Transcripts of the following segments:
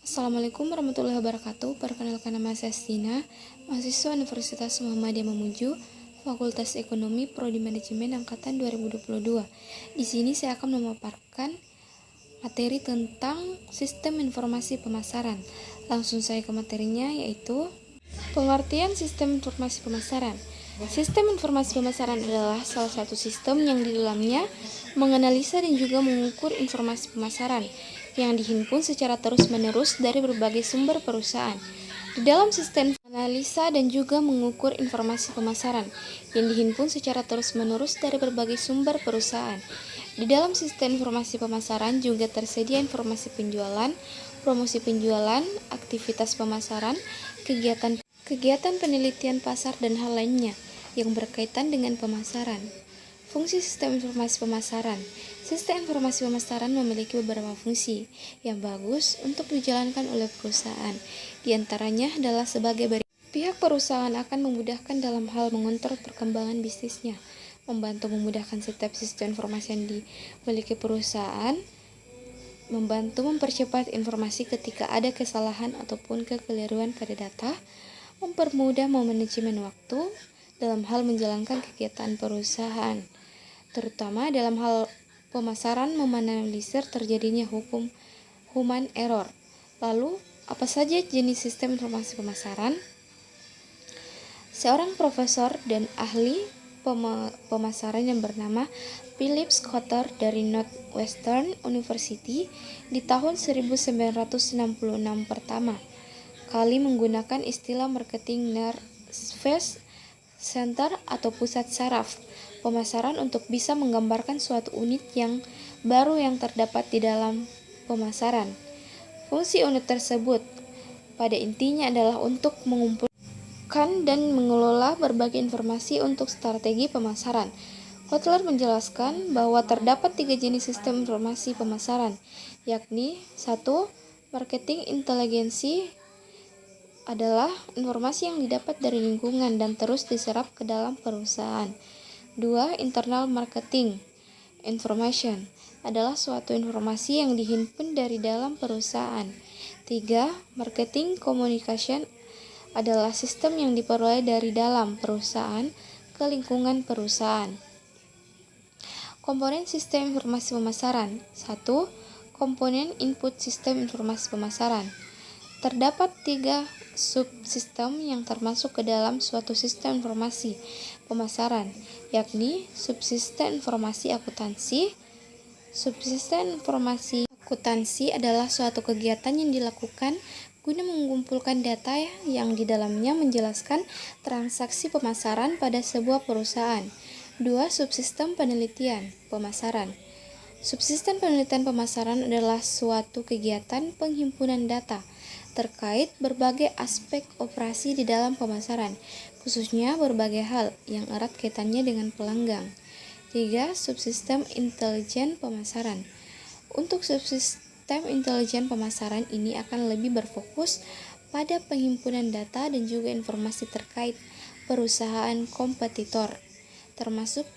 Assalamualaikum warahmatullahi wabarakatuh. Perkenalkan, nama saya Stina, mahasiswa Universitas Muhammadiyah Mamuju, Fakultas Ekonomi, Prodi Manajemen angkatan 2022. Di sini saya akan memaparkan materi tentang sistem informasi pemasaran. Langsung saya ke materinya, yaitu pengertian sistem informasi pemasaran. Sistem informasi pemasaran adalah salah satu sistem yang di dalamnya menganalisa dan juga mengukur informasi pemasaran yang dihimpun secara terus-menerus dari berbagai sumber perusahaan. Di dalam sistem analisa dan juga mengukur informasi pemasaran yang dihimpun secara terus-menerus dari berbagai sumber perusahaan. Di dalam sistem informasi pemasaran juga tersedia informasi penjualan, promosi penjualan, aktivitas pemasaran, kegiatan penelitian pasar, dan hal lainnya yang berkaitan dengan pemasaran. Fungsi sistem informasi pemasaran. Sistem informasi pemasaran memiliki beberapa fungsi yang bagus untuk dijalankan oleh perusahaan. Di antaranya adalah sebagai berikut. Pihak perusahaan akan memudahkan dalam hal mengontrol perkembangan bisnisnya, membantu memudahkan setiap sistem informasi yang dimiliki perusahaan, membantu mempercepat informasi ketika ada kesalahan ataupun kekeliruan pada data, mempermudah manajemen waktu dalam hal menjalankan kegiatan perusahaan, terutama dalam hal pemasaran, meminimalisir terjadinya human error. Lalu, apa saja jenis sistem informasi pemasaran? Seorang profesor dan ahli pemasaran yang bernama Philip Kotler dari Northwestern University di tahun 1966 pertama kali menggunakan istilah marketing nervous center atau pusat saraf pemasaran untuk bisa menggambarkan suatu unit yang baru yang terdapat di dalam pemasaran. Fungsi unit tersebut pada intinya adalah untuk mengumpulkan dan mengelola berbagai informasi untuk strategi pemasaran. Kotler menjelaskan bahwa terdapat 3 jenis sistem informasi pemasaran, yakni 1. Marketing inteligensi adalah informasi yang didapat dari lingkungan dan terus diserap ke dalam perusahaan. 2. Internal marketing information adalah suatu informasi yang dihimpun dari dalam perusahaan. 3. Marketing communication adalah sistem yang diperoleh dari dalam perusahaan ke lingkungan perusahaan. Komponen sistem informasi pemasaran. 1. Komponen input sistem informasi pemasaran. Terdapat 3 subsistem yang termasuk ke dalam suatu sistem informasi pemasaran, yakni subsistem informasi akuntansi. Subsistem informasi akuntansi adalah suatu kegiatan yang dilakukan guna mengumpulkan data yang di dalamnya menjelaskan transaksi pemasaran pada sebuah perusahaan. 2. Subsistem penelitian pemasaran. Subsistem penelitian pemasaran adalah suatu kegiatan penghimpunan data terkait berbagai aspek operasi di dalam pemasaran, khususnya berbagai hal yang erat kaitannya dengan pelanggan. 3. Subsistem intelijen pemasaran. Untuk subsistem intelijen pemasaran ini akan lebih berfokus pada penghimpunan data dan juga informasi terkait perusahaan kompetitor, termasuk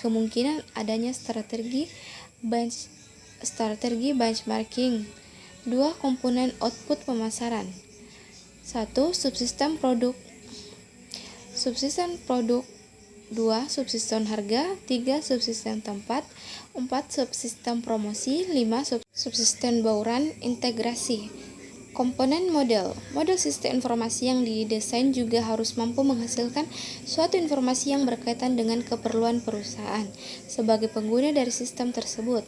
kemungkinan adanya strategi benchmarking. 2. Komponen output pemasaran. 1. Subsistem produk. 2. Subsistem harga. 3. Subsistem tempat. 4. Subsistem promosi. 5. Subsistem bauran integrasi. Komponen model. Model sistem informasi yang didesain juga harus mampu menghasilkan suatu informasi yang berkaitan dengan keperluan perusahaan sebagai pengguna dari sistem tersebut.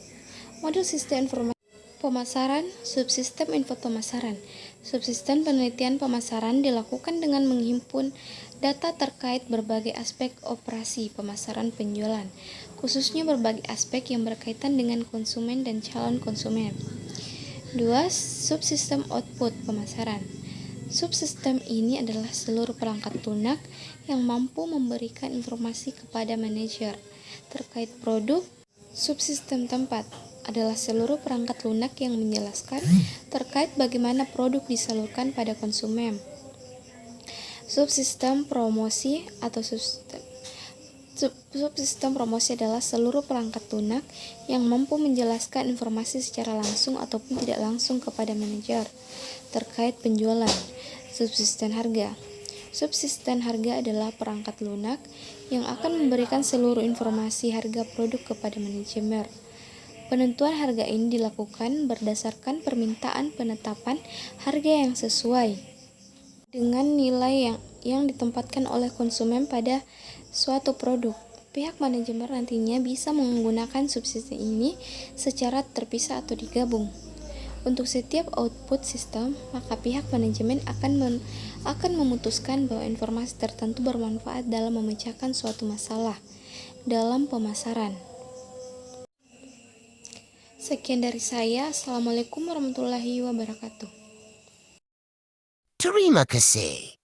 Model sistem informasi pemasaran. Subsistem info pemasaran. Subsistem penelitian pemasaran dilakukan dengan menghimpun data terkait berbagai aspek operasi pemasaran penjualan, khususnya berbagai aspek yang berkaitan dengan konsumen dan calon konsumen. 2. Subsistem output pemasaran. Subsistem ini adalah seluruh perangkat lunak yang mampu memberikan informasi kepada manajer terkait produk. Subsistem tempat adalah seluruh perangkat lunak yang menjelaskan terkait bagaimana produk disalurkan pada konsumen. Subsistem promosi atau Subsistem promosi adalah seluruh perangkat lunak yang mampu menjelaskan informasi secara langsung ataupun tidak langsung kepada manajer terkait penjualan. Subsisten harga. Subsisten harga adalah perangkat lunak yang akan memberikan seluruh informasi harga produk kepada manajemen. Penentuan harga ini dilakukan berdasarkan permintaan penetapan harga yang sesuai dengan nilai yang ditempatkan oleh konsumen pada suatu produk. Pihak manajemen nantinya bisa menggunakan subsisten ini secara terpisah atau digabung. Untuk setiap output sistem, maka pihak manajemen akan memutuskan bahwa informasi tertentu bermanfaat dalam memecahkan suatu masalah dalam pemasaran. Sekian dari saya. Assalamualaikum warahmatullahi wabarakatuh. Terima kasih.